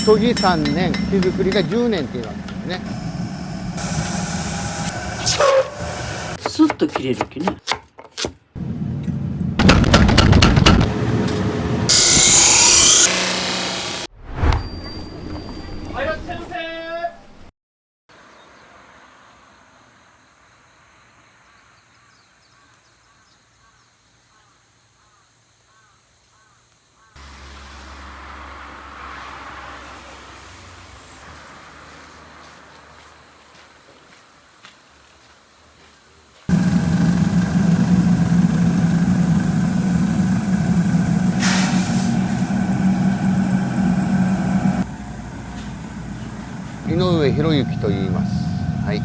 研ぎ3年、木造りが10年っていうわけですね。スッと切れるきね。はい、いらっしゃいませ。井上博之と言います。はい。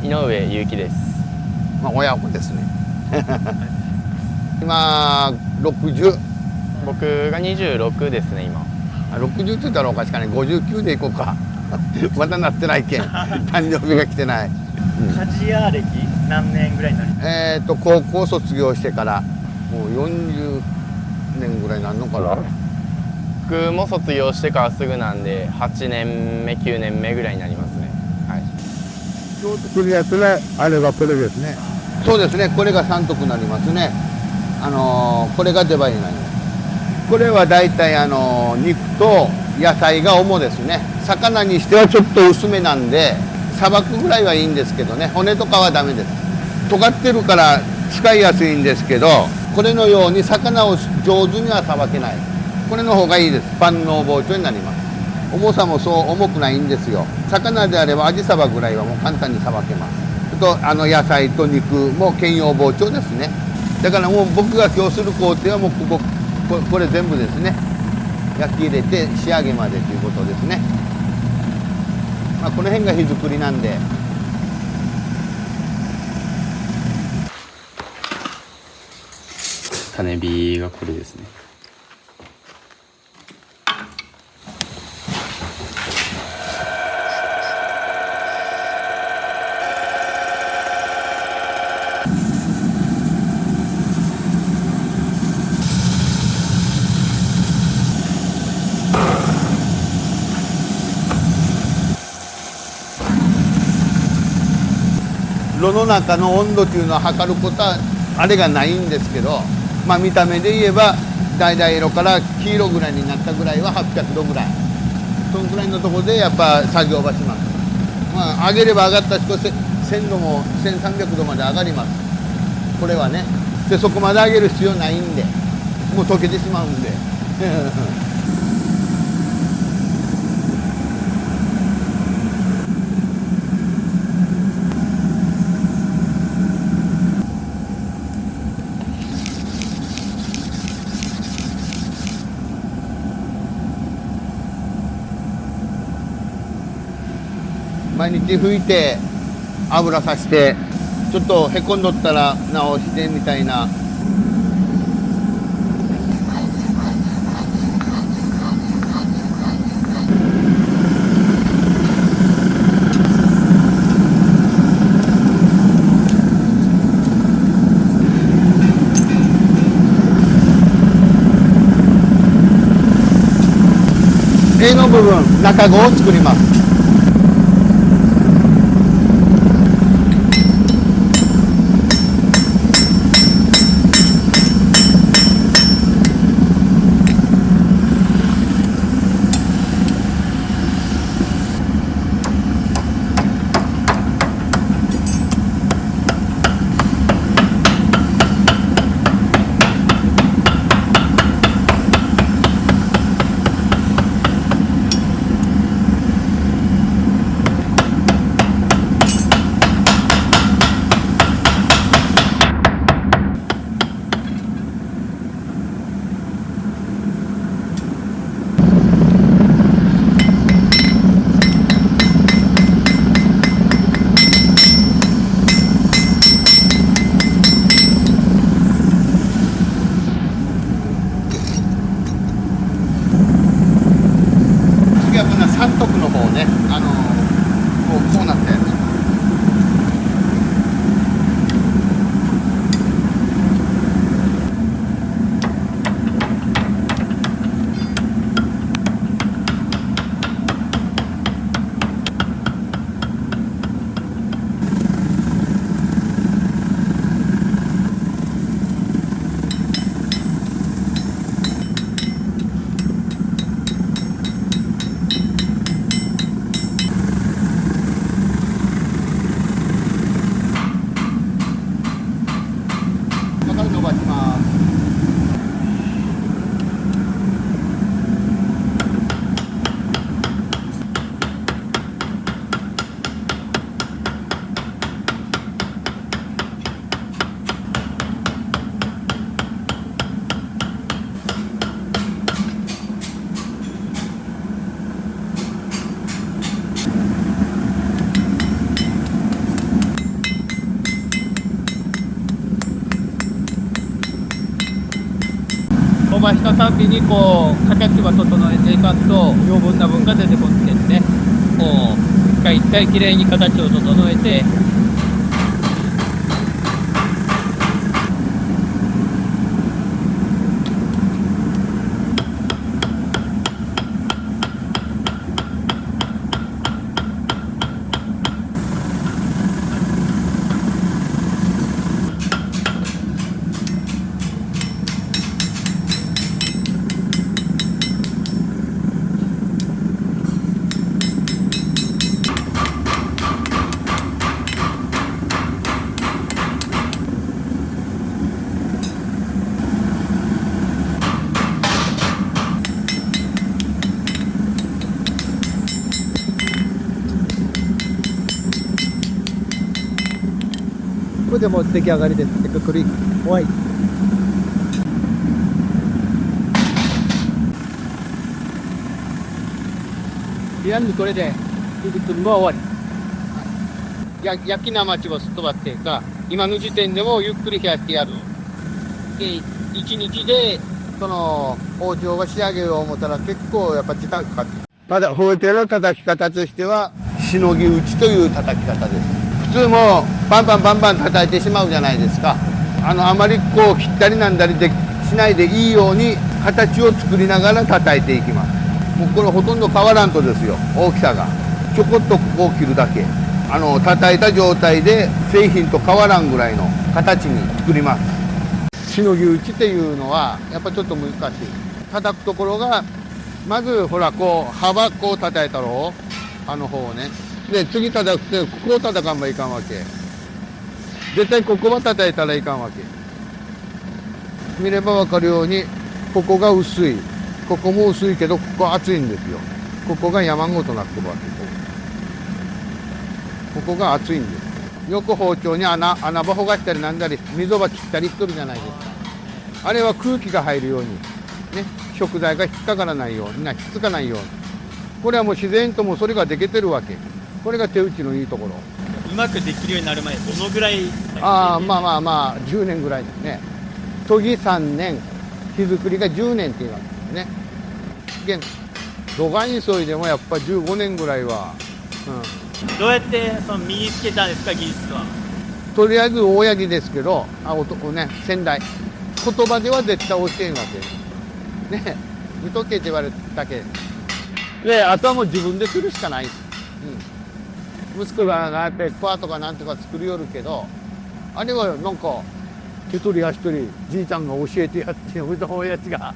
井上裕樹です。まあ親子ですね。今60。僕が26ですね、今。60って言ったらおかしかない。59でいこうか。まだなってないけん。誕生日が来てない。鍛冶屋歴何年ぐらいになります？高校卒業してからもう40年ぐらいになるのかな。僕も卒業してからすぐなんで、8年目、9年目ぐらいになりますね。はい。今日作るやつがあればこれですね。そうですね。これが三徳になりますね。これが出刃になります。これはだいたい肉と野菜が主ですね。魚にしてはちょっと薄めなんで、さばくぐらいはいいんですけどね。骨とかはダメです。尖ってるから使いやすいんですけど、これのように魚を上手にはさばけない。これの方がいいです。万能包丁になります。重さもそう重くないんですよ。魚であればアジサバぐらいはもう簡単にさばけます。と野菜と肉も兼用包丁ですね。だからもう僕が今日する工程はもうこれ全部ですね。焼き入れて仕上げまでということですね。まあ、この辺が火作りなんで。種火がこれですね。炉の中の温度というのは測ることはあれがないんですけど、まあ見た目で言えば橙色から黄色ぐらいになったぐらいは800度ぐらい、そのぐらいのところでやっぱ作業場します。まあ上げれば上がったし1000度も1300度まで上がります。これはね。でそこまで上げる必要ないんで、もう溶けてしまうんで。毎日拭いて油さしてちょっとへこんどったら直してみたいな。柄の部分中子を作ります。したたびにこう形は整えていかんと余分な分が出てこんけんね、こう一回一回きれいに形を整えて。これでもう出来上がりです。クリック。はい。やんでこれで20分も終わり。焼き生地をすっ飛ばっていうか、今の時点でもゆっくり冷やしてやる。で、1日でその包丁が仕上げよう思ったら結構やっぱ時間かかって。まだ包丁の叩き方としてはしのぎ打ちという叩き方です。普通もバンバンバンバン叩いてしまうじゃないですか。あまりこう切ったりなんだりでしないでいいように形を作りながら叩いていきます。もうこれほとんど変わらんとですよ、大きさがちょこっとここを切るだけ。叩いた状態で製品と変わらんぐらいの形に作ります。しのぎ打ちっていうのはやっぱちょっと難しい。叩くところがまずほらこう幅こう叩いたろう、方をね。で次叩くってここを叩かんばいかんわけ。絶対ここは叩いたらいかんわけ。見れば分かるようにここが薄い、ここも薄いけどここは厚いんですよ。ここが山ごとなってるわけ。ここが厚いんです。よく包丁に穴場ほがしたりなんだり溝場切ったりしとるじゃないですか。あれは空気が入るようにね、食材が引っかからないようにひっつかないように。これはもう自然ともそれができてるわけ。これが手打ちのいいところ。うまくできるようになる前どのぐらい？まあ10年ぐらいですね。研ぎ3年、火作りが10年って言いますね。現度外急いでもやっぱ15年ぐらいは、どうやって身につけたんですか、技術は。とりあえず大ヤギですけど、先代言葉では絶対教えんわけね。見とけって言われたけで、あとはもう自分でするしかない。息子があってコアとかなんとか作りよるけど、あれはなんか手取り足取りじいちゃんが教えてやってうどんおやつが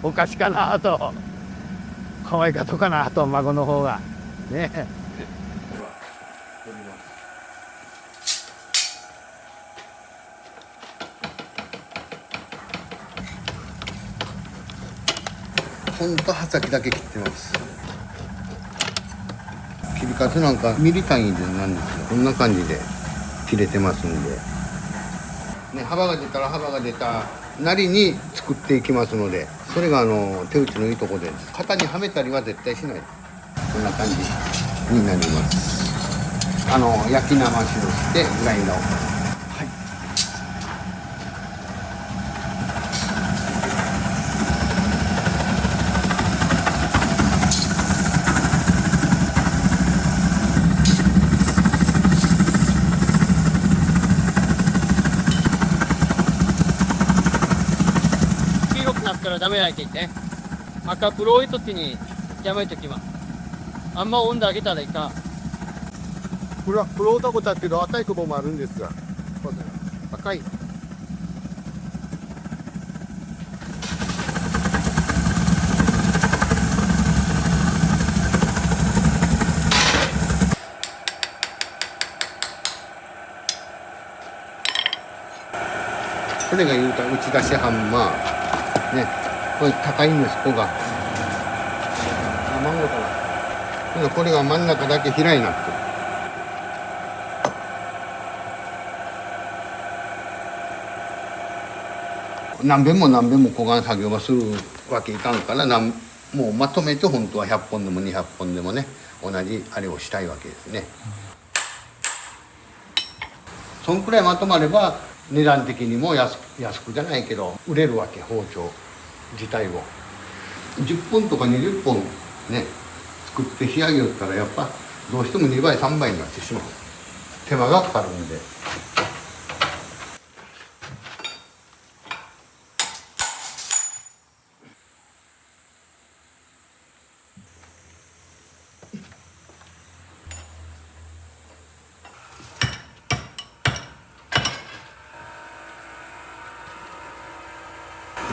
おかしかなと、可愛かとかなと、孫の方がね。ほんと刃先だけ切ってます。切り方なんかミリ単位でなんですよ。こんな感じで切れてますんで、ね、幅が出たら幅が出たなりに作っていきますので、それが手打ちのいいとこです。型にはめたりは絶対しない。こんな感じになります。焼き生しをしてグラインダーを。ダメやけんね。赤黒い時にやめときます。あんま温度上げたらいかん。黒タコだけど赤い雲もあるんですが、赤い。これが言うた打ち出しハンマーね。これ高いんです、ここが。卵とな。これが真ん中だけ開いなくて。何遍も何遍も小雁作業がするわけいかんから、もうまとめて本当は100本でも200本でもね、同じあれをしたいわけですね。そんくらいまとまれば値段的にも安くじゃないけど売れるわけ、包丁。自体を10本とか20本ね作って仕上げよったらやっぱどうしても2倍3倍になってしまう。手間がかかるんで。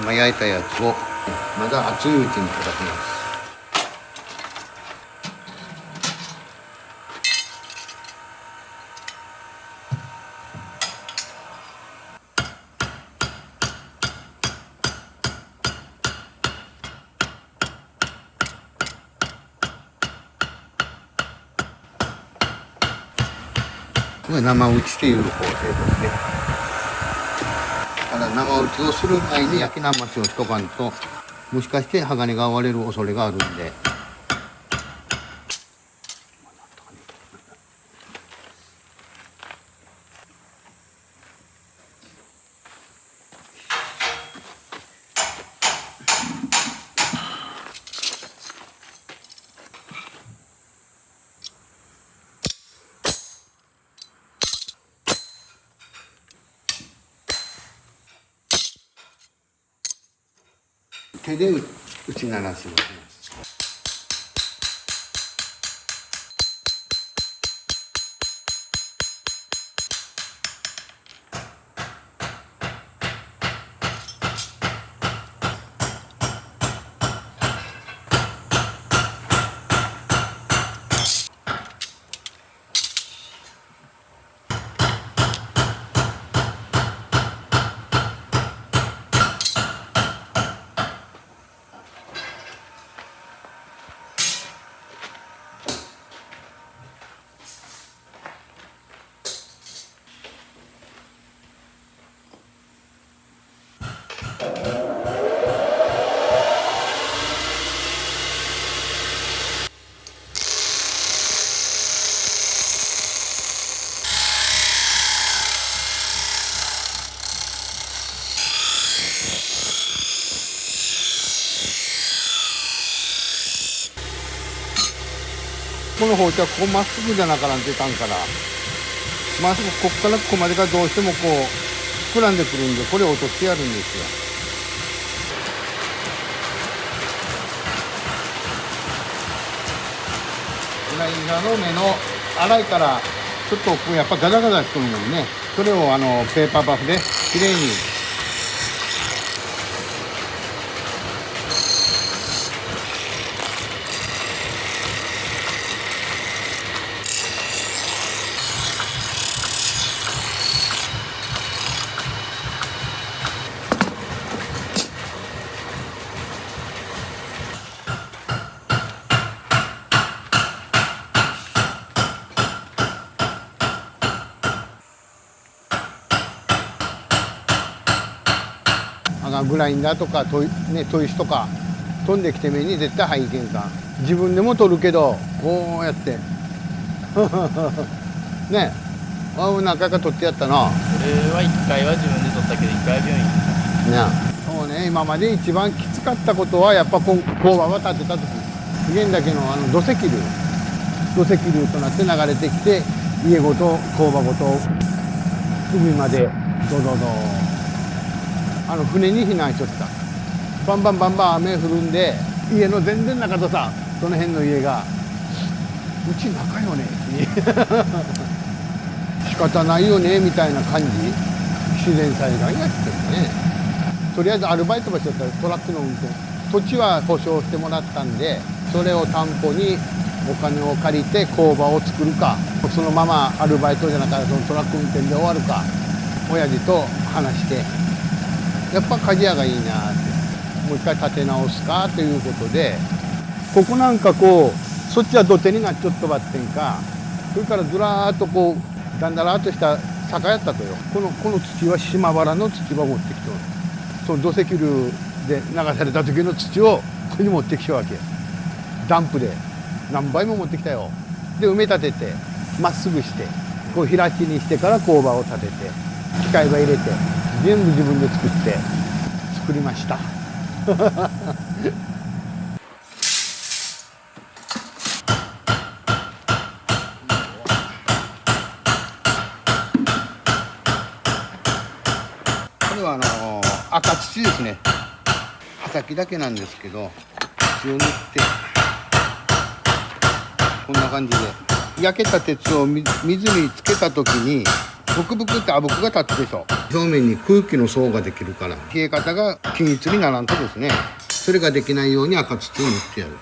今焼いたやつをまだ熱いうちに叩きます。これ生打ちっていう工程ですね。ただ生打ちをする前に焼き生待ちをしとかんと、もしかして鋼が割れる恐れがあるんで。手で打ち鳴らしますね。この包丁はここまっすぐじゃなからんといかんから、まっすぐこっからここまでがどうしてもこう膨らんでくるんで、これを落としてやるんですよ。フライヤーの目の粗いからちょっとやっぱガタガタしてるのにね、それをペーパーバフできれいにグラインダーとか砥石とか飛んできて目に絶対入いけんか。自分でも取るけどこうやってねえ、何回か取ってやったな。俺は1回は自分で取ったけど1回は病院ね、そうね、今まで一番きつかったことはやっぱ工場が建てた時、現だけの土石流となって流れてきて、家ごと工場ごと海までドドド船に避難しとった。バンバン雨降るんで、家の全然中とさ、その辺の家がうち中よね仕方ないよねみたいな感じ。自然災害が来てるね。とりあえずアルバイト場所だったらトラックの運転、土地は保証してもらったんで、それを担保にお金を借りて工場を作るか、そのままアルバイトじゃなかったらそのトラック運転で終わるか、親父と話して、やっぱ鍛冶屋がいいなって、もう一回立て直すかということで、ここなんかこうそっちは土手になっちゃっとばってんか、それからずらーっとこうだんだらーっとした坂やったとよ。この土は島原の土を持ってきておる。その土石流で流された時の土をここに持ってきたわけ。ダンプで何倍も持ってきたよ。で埋め立ててまっすぐして、こう平地にしてから工場を建てて、機械場入れて全部自分で作りました。これは赤土ですね。刃先だけなんですけど、土を塗ってこんな感じで焼けた鉄を水につけた時にブクブクってあぶくが立つでしょ。表面に空気の層ができるから冷え方が均一にならんとですね、それができないように赤土を塗ってやる。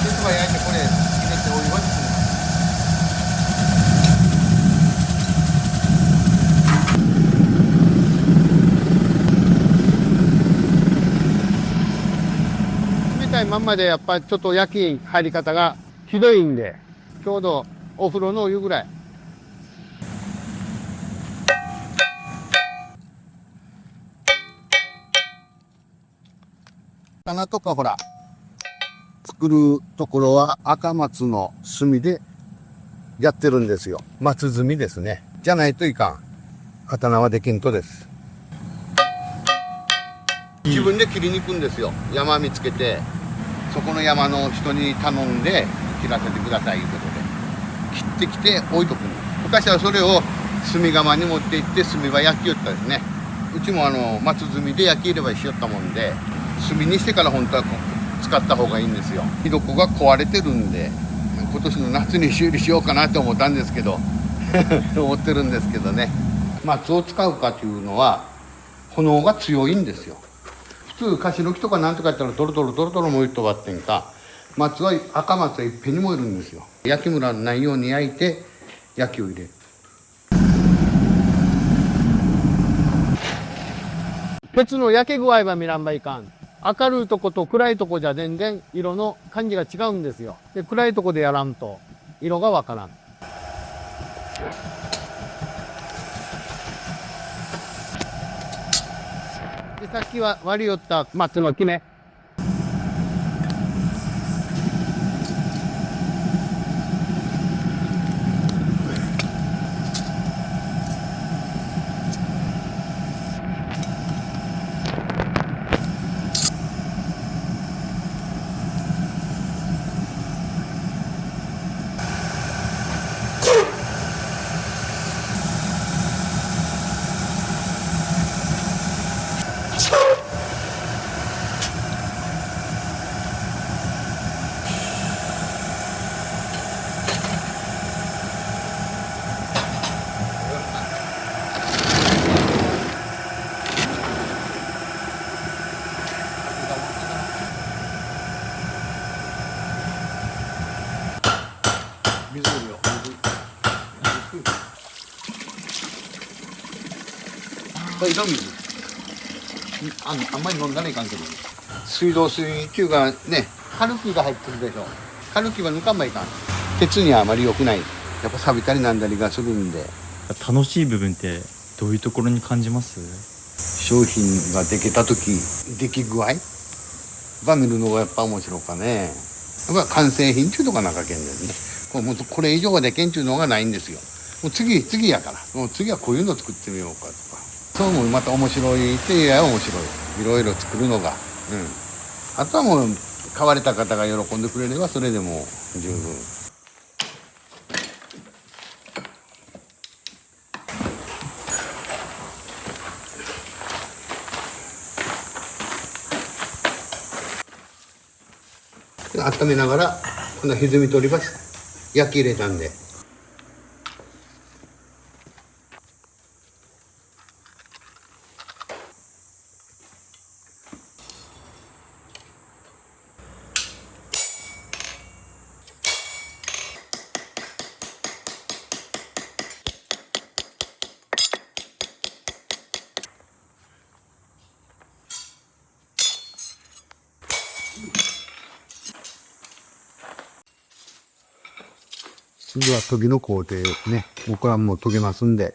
鉄は焼いてこれ入れてお湯は作ります。冷たいまんまでやっぱりちょっと焼き入り方がひどいんで、ちょうどお風呂のお湯ぐらい。魚とかほら作るところは赤松の炭でやってるんですよ。松炭ですね。じゃないといかん。刀はできんとです。自分で切りに行くんですよ。山見つけて、そこの山の人に頼んで切らせてくださいということで、切ってきて置いとくんです。昔はそれを炭窯に持って行って炭は焼きよったですね。うちも松炭で焼き入ればしよったもんで、炭にしてから本当は使った方がいいんですよ。火床が壊れてるんで、今年の夏に修理しようかなと思ったんですけど思ってるんですけどね。松を使うかというのは炎が強いんですよ。普通カシの木とかなんとかやったらトロトロトロトロ燃えとばってんか、松は赤松はいっぺんに燃えるんですよ。焼きムラのないように焼いて焼きを入れる。鉄の焼け具合は見らんばいかん。明るいとこと暗いとこじゃ全然色の感じが違うんですよ。で、暗いとこでやらんと色がわからん。で、さっきは割り寄った松の木ね。水をこれ井戸水。あんまり飲んだらいかんけど、水道水っていうかね、カルキが入ってるでしょ。カルキは抜かんばいかん。鉄にはあまり良くない。やっぱ錆びたりなんだりがするんで。楽しい部分ってどういうところに感じます？商品ができた時、出来具合ば見るのがやっぱ面白かね。やっぱ完成品っていうのがなかけんですね。もうこれ以上はでけんっていうのがないんですよ。もう次やから、もう次はこういうの作ってみようかとか。そうもまた面白いっていうや面白い。いろいろ作るのが。あとはもう買われた方が喜んでくれればそれでも十分。温めながらこんな歪み取ります焼き入れたんで。次は研ぎの工程ね。僕はもう研げますんで。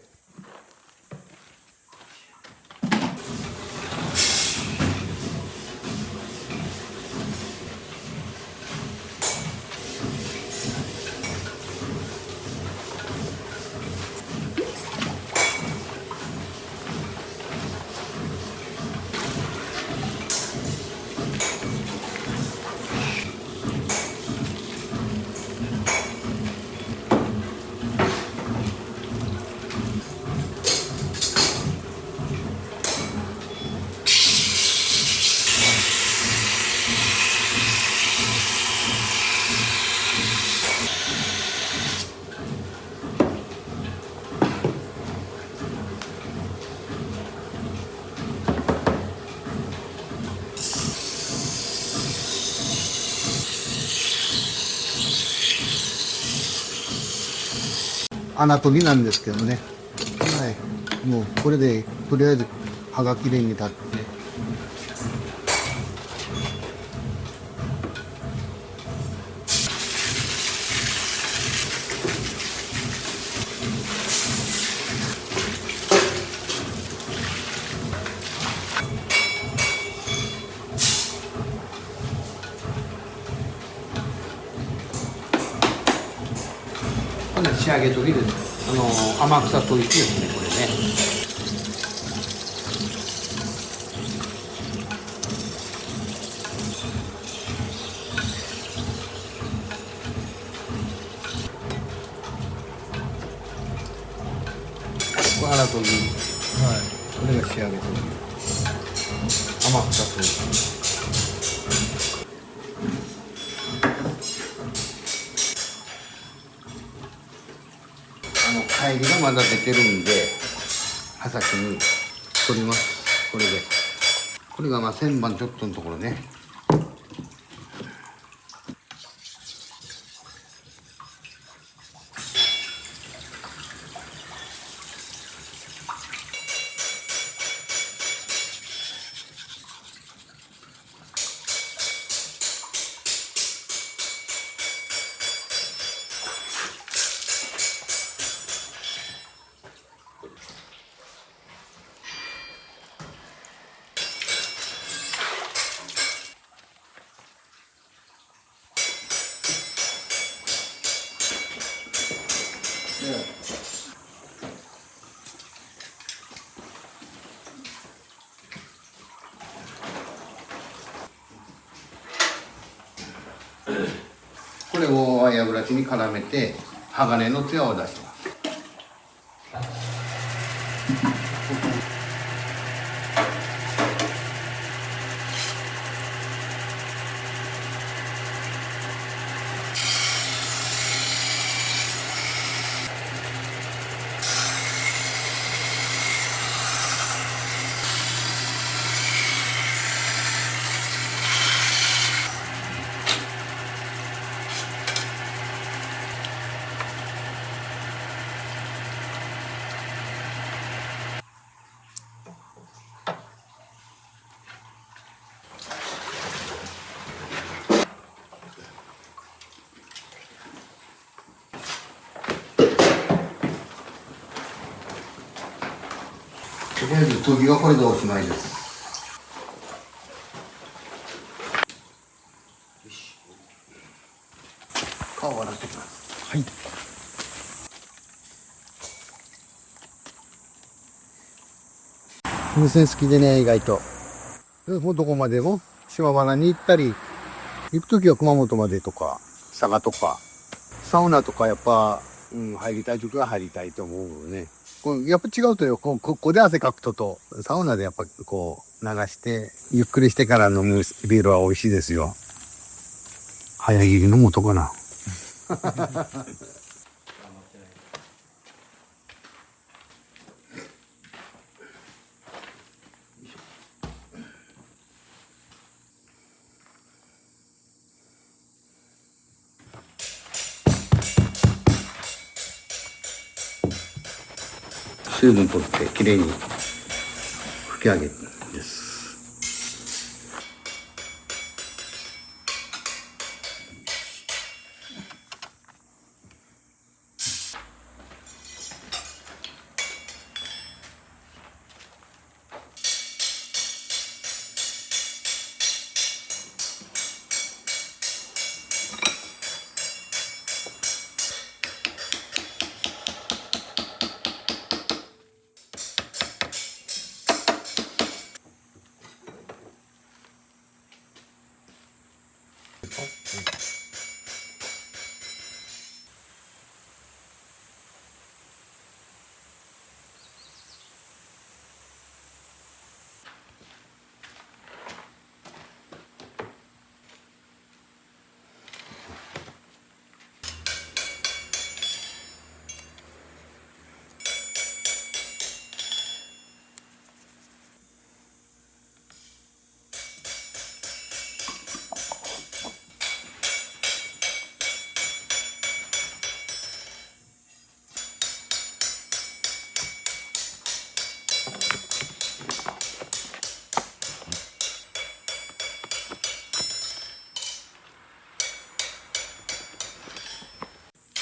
穴研ぎなんですけどね。はい。もうこれでとりあえず刃がきれいに立って。仕上げ時です。天草砥石ですね、これね。これ荒研ぎ。はい。これが仕上げ時。天草砥石。帰りがまだ出てるんで、刃先に取ります。これで。これがまあ1000番ちょっとのところね。これをワイヤーブラシに絡めて鋼の艶を出します。とりあえず研ぎはこれでおしまいです。顔を洗ってきます。はい。無線好きでね、意外と。もうどこまでも島原に行ったり、行くときは熊本までとか、佐賀とか、サウナとかやっぱ、入りたいときは入りたいと思うよね。やっぱ違うとよ、ここで汗かくと、サウナでやっぱこう流して、ゆっくりしてから飲むビールは美味しいですよ。早切りの元かな。水分取ってきれいに拭き上げるんです。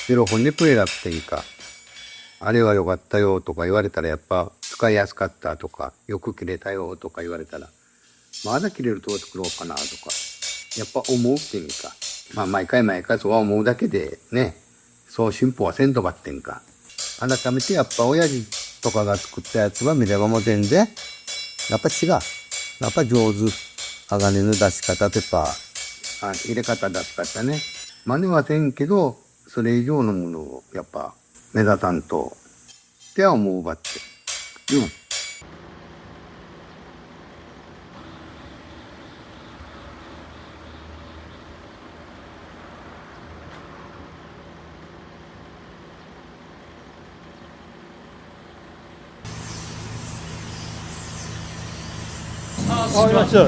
喜んでくれなくていいか。あれは良かったよとか言われたらやっぱ使いやすかったとか、よく切れたよとか言われたら、まだ切れるとこ作ろうかなとか、やっぱ思うっていうんか。まあ毎回そうは思うだけでね、そう進歩はせんとばってんか。改めてやっぱ親父とかが作ったやつは見ればも全然、やっぱ違う。やっぱ上手。鋼の出し方とか、入れ方出し方ね。真似はせんけど、それ以上のものをやっぱ目立たんと、っては思うばって。うん。わかりました。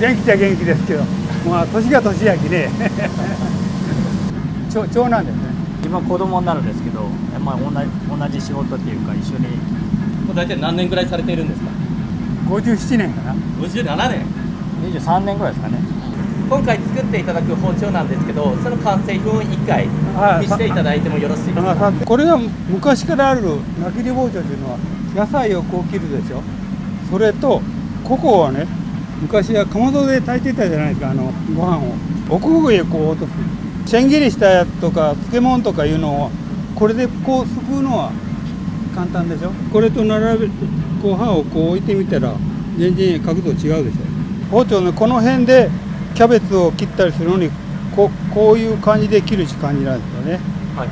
元気っちゃ元気ですけど、まあ年が年やきね。長男ですね。今子供になるんですけど、まあ、同じ仕事っていうか一緒に。大体何年ぐらいされているんですか。57年かな。57年。23年ぐらいですかね。今回作っていただく包丁なんですけど、その完成品を1回見せていただいてもよろしいですか。これが昔からあるなきり包丁というのは、野菜をこう切るでしょ。それとここはね、昔はかまどで炊いてたじゃないですか、ご飯を奥上へこう落とす。千切りしたやつとか漬物とかいうのをこれでこうすくうのは簡単でしょ。これと並べてこう刃をこう置いてみたら全然角度違うでしょ。包丁のこの辺でキャベツを切ったりするのにこういう感じで切る感じなんですよね。はい。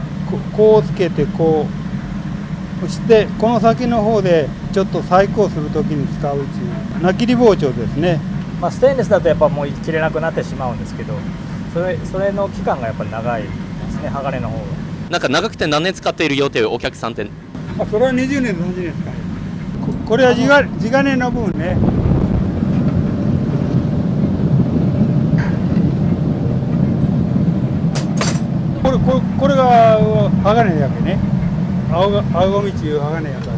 こうつけてこう、そしてこの先の方でちょっと細工をするときに使うっていうなきり包丁ですね。まあ、ステンレスだとやっぱもう切れなくなってしまうんですけど、それの期間がやっぱり長いですね、鋼の方が。なんか長くて何年使っているよというお客さんって。それは20年30年ですかね。これは地金の分ね。これが鋼やけね。青ごみちいう鋼やから。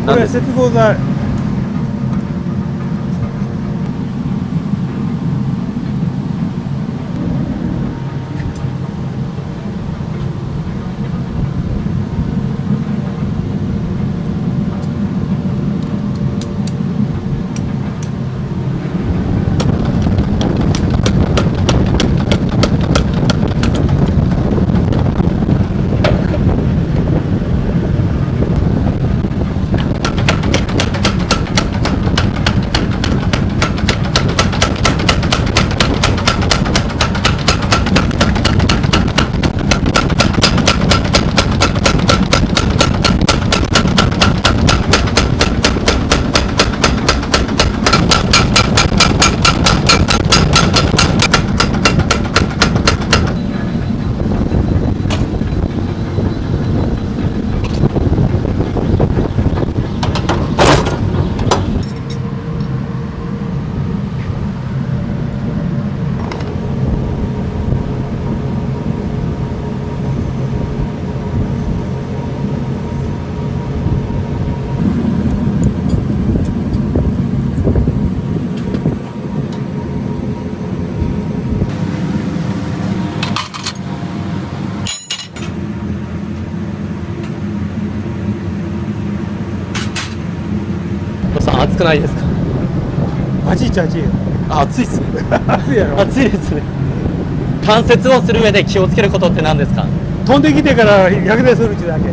これは接合剤。暑くないですか。暑いっちゃ暑いよ。暑いっすね。暑いやろ。暑いですね。関節をする上で気をつけることって何ですか。飛んできてからやけどするっちゅうだけ。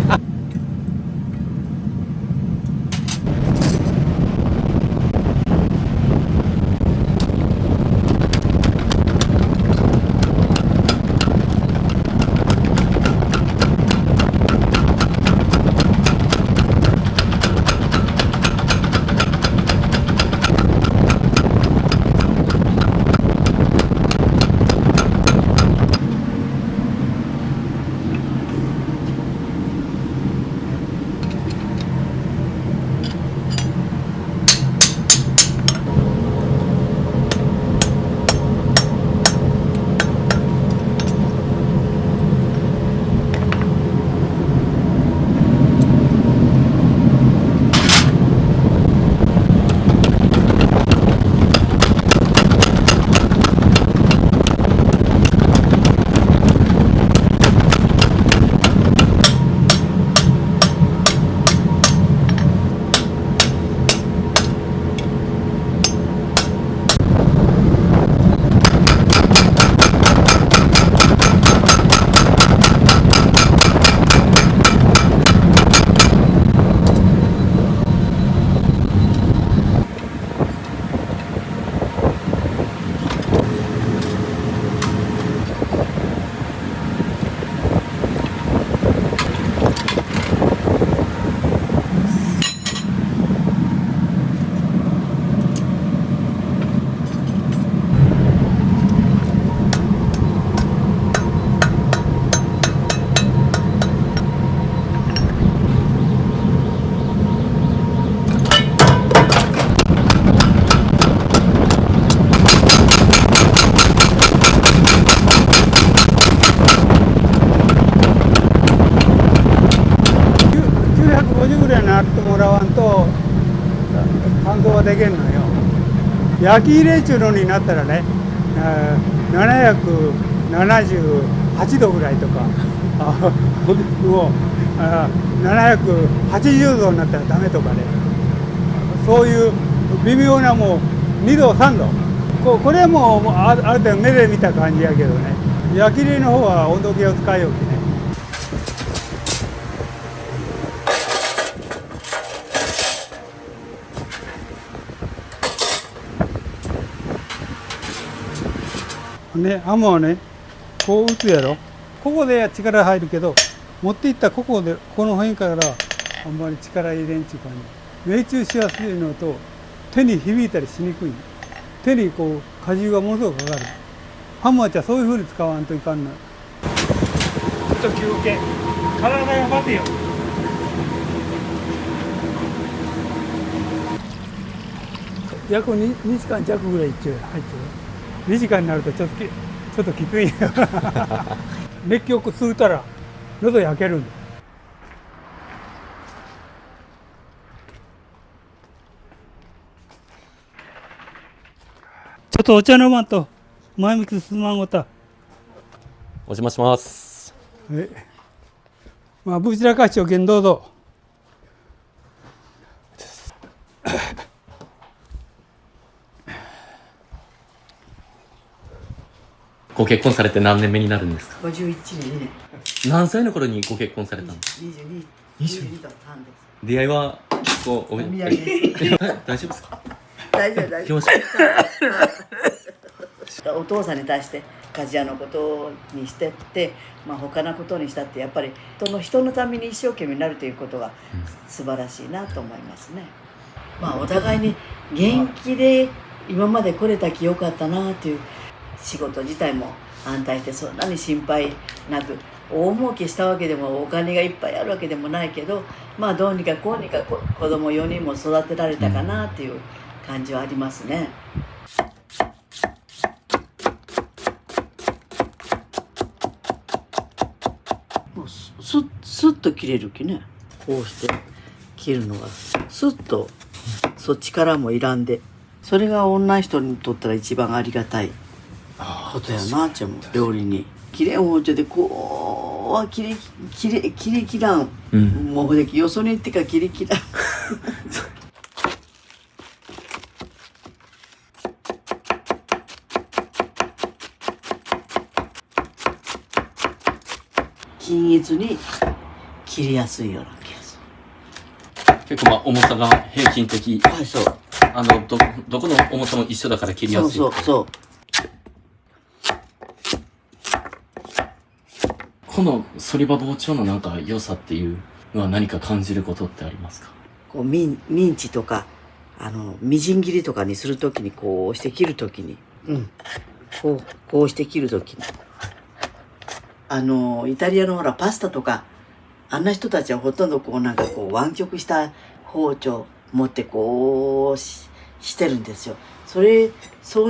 ができるのよ。焼き入れ中のになったらね、778度ぐらいとか、もう780度になったらダメとかね、そういう微妙なもう2度3度、これはもうある程度目で見た感じやけどね、焼き入れの方は温度計を使いよきね。ね、ハムはね、こう打つやろ。ここで力入るけど、持っていったここでこの辺からあんまり力入れんちゅうかね、命中しやすいのと手に響いたりしにくい。手にこう荷重がものすごくかかる。ハムはじゃそういうふうに使わんといかんの。ちょっと休憩。体が待てよ。約 2時間弱ぐらい入ってる。2時間になるとちょっときつい熱気を吸うたら喉焼けるんだ。ちょっとお茶飲まんと前向き進まんごた。お邪魔します。まあぶちらかしておけん、どうぞ。ご結婚されて何年目になるんですか51年。何歳の頃にご結婚されたんですか22と3です。出会いはこうお土産です大丈夫ですか大丈夫大丈夫。行きましょうお父さんに対して鍛冶屋のことにしてって、他のことにしたってやっぱり人のために一生懸命になるということが素晴らしいなと思いますね。お互いに元気で今まで来れたきよかったなという、仕事自体も安泰してそんなに心配なく、大儲けしたわけでもお金がいっぱいあるわけでもないけど、どうにかこうにか子供4人も育てられたかなっていう感じはありますね。もうスッと切れるきね、こうして切るのがスッと、力もいらんで、それが女人にとったら一番ありがたいことやな。じゃも料理に切れん包丁でこうは切りらん、もうでよそに行ってから切りらん均一に切りやすいような気がする。結構重さが平均的。はい、そう。どこの重さも一緒だから切りやすい。そう。この反り刃包丁のなんか良さっていうのは何か感じることってありますか？こうミンチとかみじん切りとかにするときにこうして切るときに、こうして切るときに、イタリアのほらパスタとかあんな人たちはほとんど湾曲した包丁持ってこうしてるんですよ。そう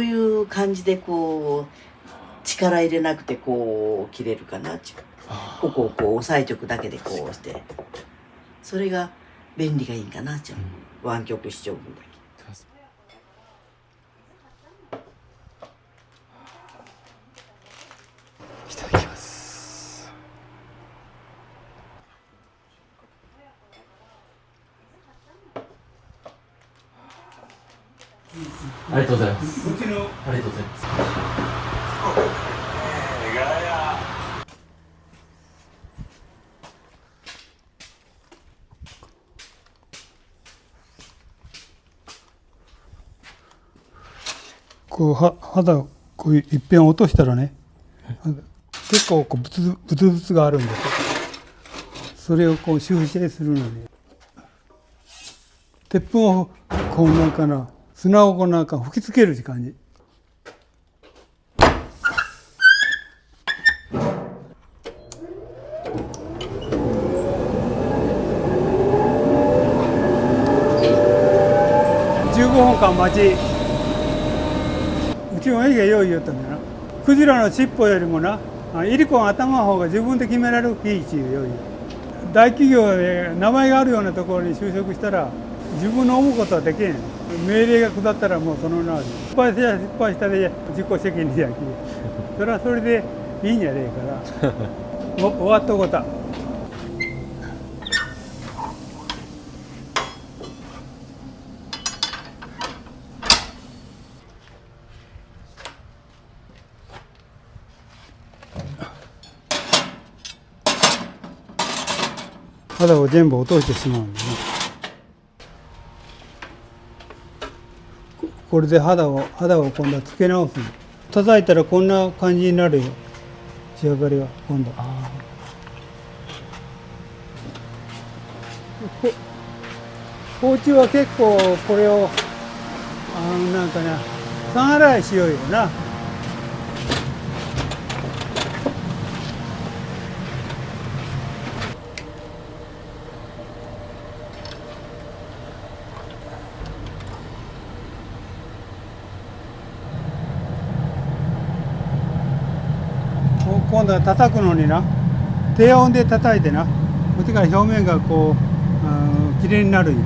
いう感じでこう力入れなくてこう切れるかな。ここをこう押さえておくだけでこうして、それが便利がいいんかな。湾曲しちゃう分だけ。いただきます。ありがとうございます。ありがとうございます。こう肌をこう一遍落としたらね、結構ブツブツがあるんですよ。それをこう修正するのに、鉄粉をこう砂を吹きつける感じ。15分間待ち。うちの家が用意言ったんだな。クジラの尻尾よりもイリコの頭の方が自分で決められるいいっていう用意。大企業で名前があるようなところに就職したら自分の思うことはできへん。命令が下ったらもうそのな失敗したで自己責任やきそれはそれでいいんじゃねえから終わっとこた。肌を全部落としてしまうんでね。これで肌を今度はつけ直すの。叩いたらこんな感じになるよ。仕上がりは今度。包丁は結構これをなんかな3洗いしようよな。今度は叩くのにな低温で叩いてなそれから表面がこうきれいになるよ。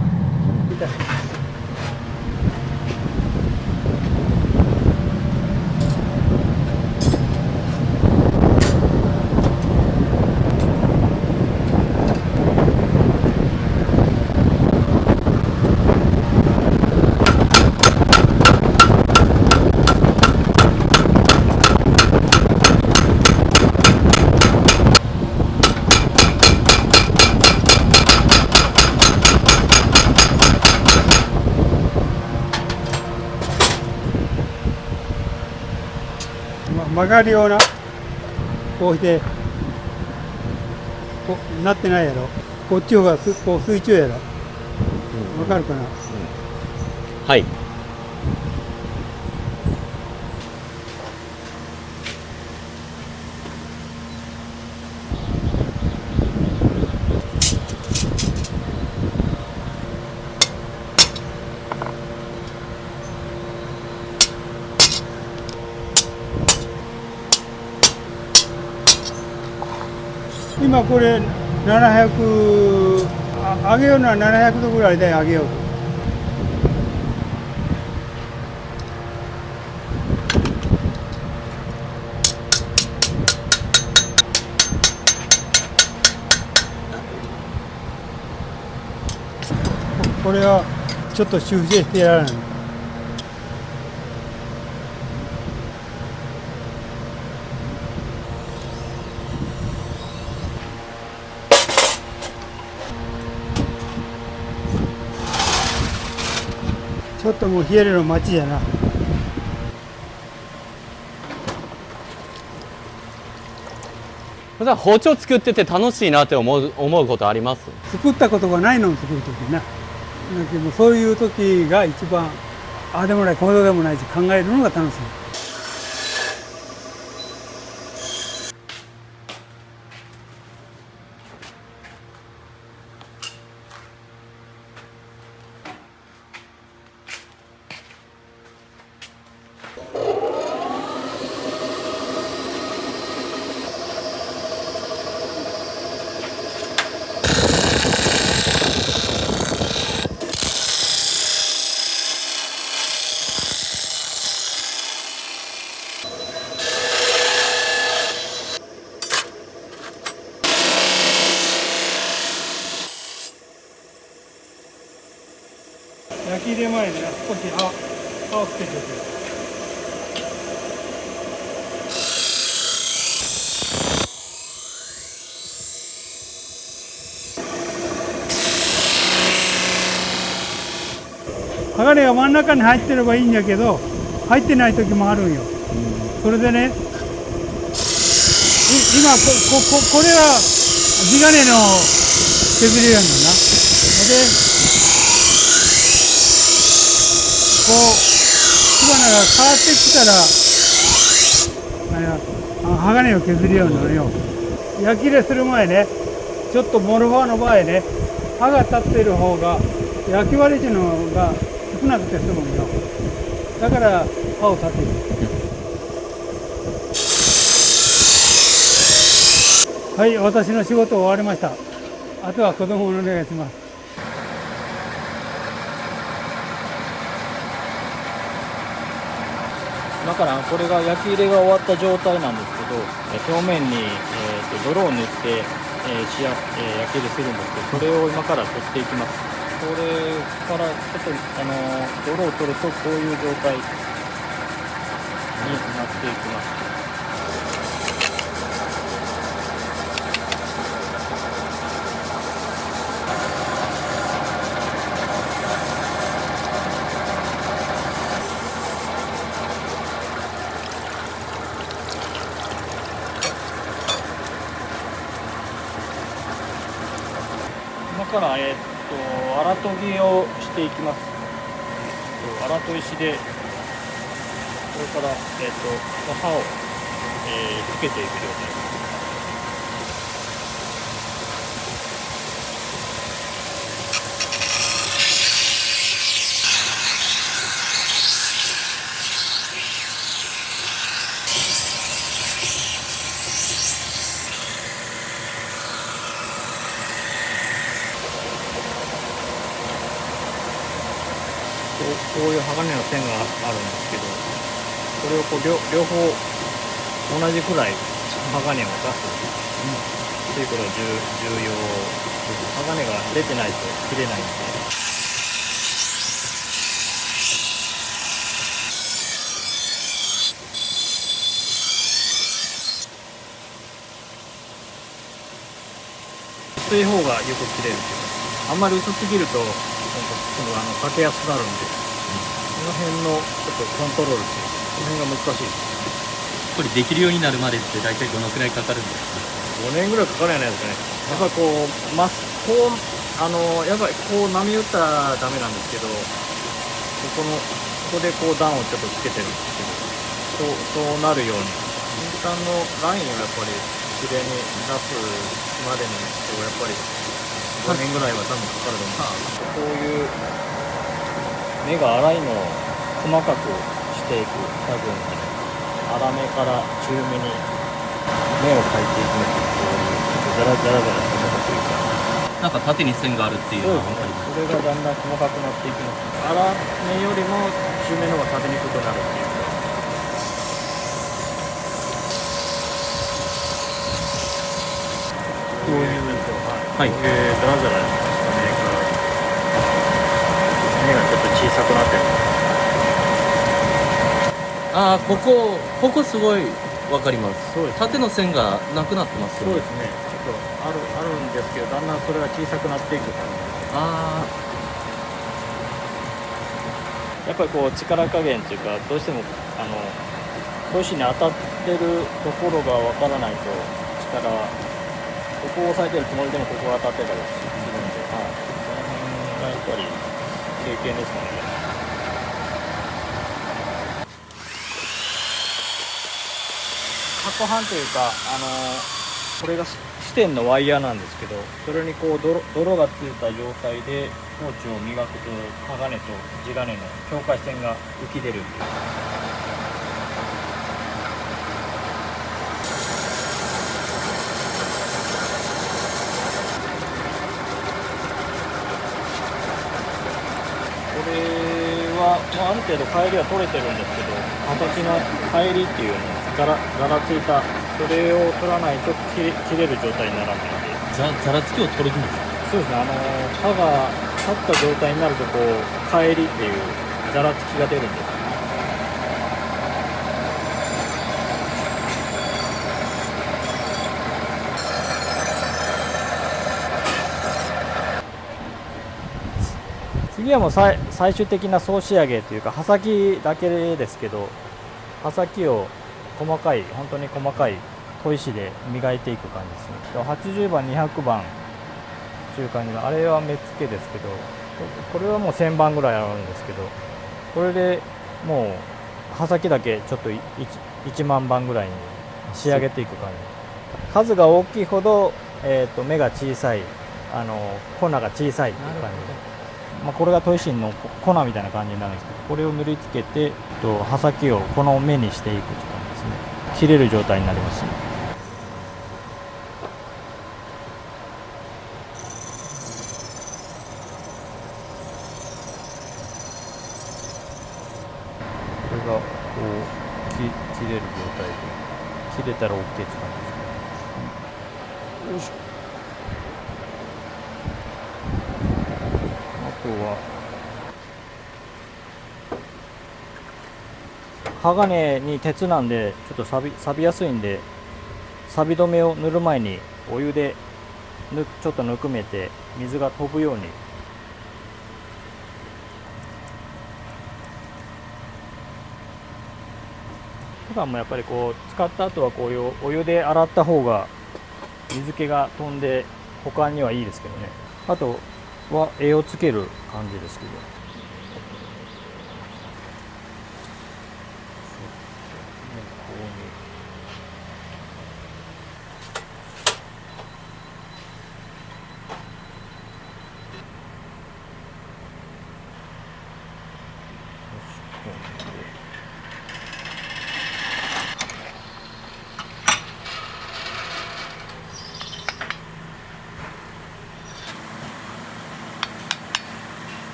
曲がりをなこうしてこうなってないやろ。こっちがこう水中やろ。わかるかな。はい。今これ700上げようのは700度ぐらいで上げようと。これはちょっと修正してやらない。ちょっともう冷えるの待ちじゃな。包丁作ってて楽しいなって思うことあります？作ったことがないのを作るときな。だけどそういう時が一番ああでもないこうでもないし考えるのが楽しい。焼き入れ前に少し刃をつけておく。鋼が真ん中に入ってればいいんだけど入ってない時もあるんよ。それでね今これは地金の削りやんのな。でこう火花が変わってきたら鋼を削るようになるよ。焼き入れする前ねちょっとモルファーの場合ね刃が立っている方が焼き割り値のが少なくて済むんよ。だから刃を立てる。はい、私の仕事終わりました。あとは子供をお願いします。今からこれが焼き入れが終わった状態なんですけど、表面に、泥を塗って、焼き入れするんですけど、それを今から取っていきます。これからちょっと泥を取るとこういう状態になっていきます。今から荒研ぎをしていきます。荒砥石でこれから刃をつけていく状態です。こういう鋼の線があるんですけど、これを両方同じくらい鋼を出すということが重要です。鋼が出てないと切れないので。薄い方がよく切れるけど、あんまり薄すぎるとかけやすくなるんで、この辺のちょっとコントロールっていうこの辺が難しいです。これできるようになるまでって大体どのくらいかかるんですか？5年ぐらいかかるんじゃないですかね。やっぱりやっぱり波打ったらダメなんですけど、ここで段をちょっとつけてるんですけど、そうなるように先端のラインをやっぱりきれいに出すまでにやっぱり5年ぐらいは多分かかると思う。こういう目が粗いのを細かくしていく作業になります。粗めから中めに目を描いていきます。こういうザラザラした形というか、なんか縦に線があるっていうのは分かります。それがだんだん細かくなっていきます。粗めよりも中めの方が食べにくくなるっていうか。こういうはい、ザラザラした目がちょっと小さくなってる。ああ、ここすごい分かります。そうです、縦の線がなくなってますよね。そうですね。ちょっとあるんですけど、だんだんそれが小さくなっていく感じ。あやっぱり力加減というか、どうしても砥石に当たってるところがわからないとここを押さえてるつもりでもここが当たってたりするんで、その辺がやっぱり経験ですかね。箱板というか、これが支点のワイヤーなんですけど、それに泥がついた状態で包丁を磨くと鋼と地金の境界線が浮き出る。これは、ある程度帰りは取れてるんですけど、形の帰りっていうのざらついた、それを取らないと切れる状態にならないので。ざらつきを取るんですか？そうですね。刃が立った状態になると帰りっていうざらつきが出るんです。次はもう最終的な総仕上げというか刃先だけですけど、刃先を本当に細かい砥石で磨いていく感じですね。80番200番という感じの、あれは目付けですけど、これはもう1000番ぐらいあるんですけど、これでもう刃先だけちょっと1万番ぐらいに仕上げていく感じ。数が大きいほど、目が小さい、粉が小さいっていう感じで、これが砥石の粉みたいな感じになるんですけど、これを塗りつけて刃先をこの目にしていくって感じですね。切れる状態になりますね。これがれる状態で切れたら OK って感じですね。よいしょ。あとは鋼に鉄なんでちょっと錆びやすいんで、錆止めを塗る前にお湯でちょっとぬくめて水が飛ぶように。普段もやっぱりこう使った後はこういうお湯で洗った方が水気が飛んで保管にはいいですけどね。あとは柄をつける感じですけど。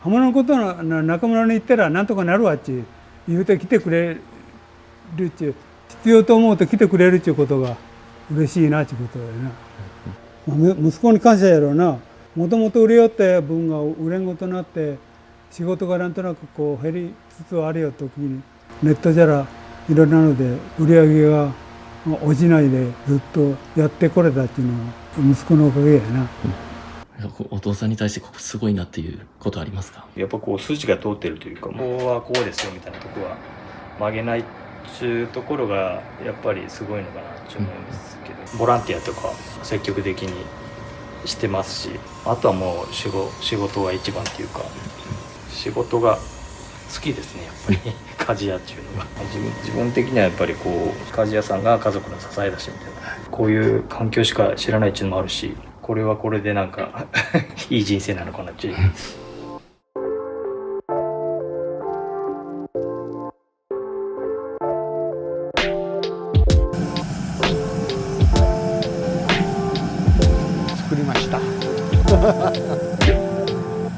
浜のことの中村に行ったらなんとかなるわっちゅう言うて来てくれるっちゅう、必要と思うと来てくれるっちゅうことが嬉しいなっちゅうことだよな。息子に感謝やろうな。もともと売れよった分が売れんごとなって仕事がなんとなくこう減りつつあるよ時にネットじゃらいろんなので売り上げが落ちないでずっとやってこれたっていうのは息子のおかげやな。お父さんに対してここすごいなっていうことありますか？やっぱこう筋が通ってるというか、ここはこうですよみたいなとこは曲げないっていうところがやっぱりすごいのかなと思いますけど、ボランティアとか積極的にしてますし、あとはもう仕事が一番っていうか、仕事が好きですね、やっぱり鍛冶屋っていうのが自分的にはやっぱりこう鍛冶屋さんが家族の支えだしみたいな、こういう環境しか知らないっていうのもあるし、これはこれでなんかいい人生なのかなっていう。作りました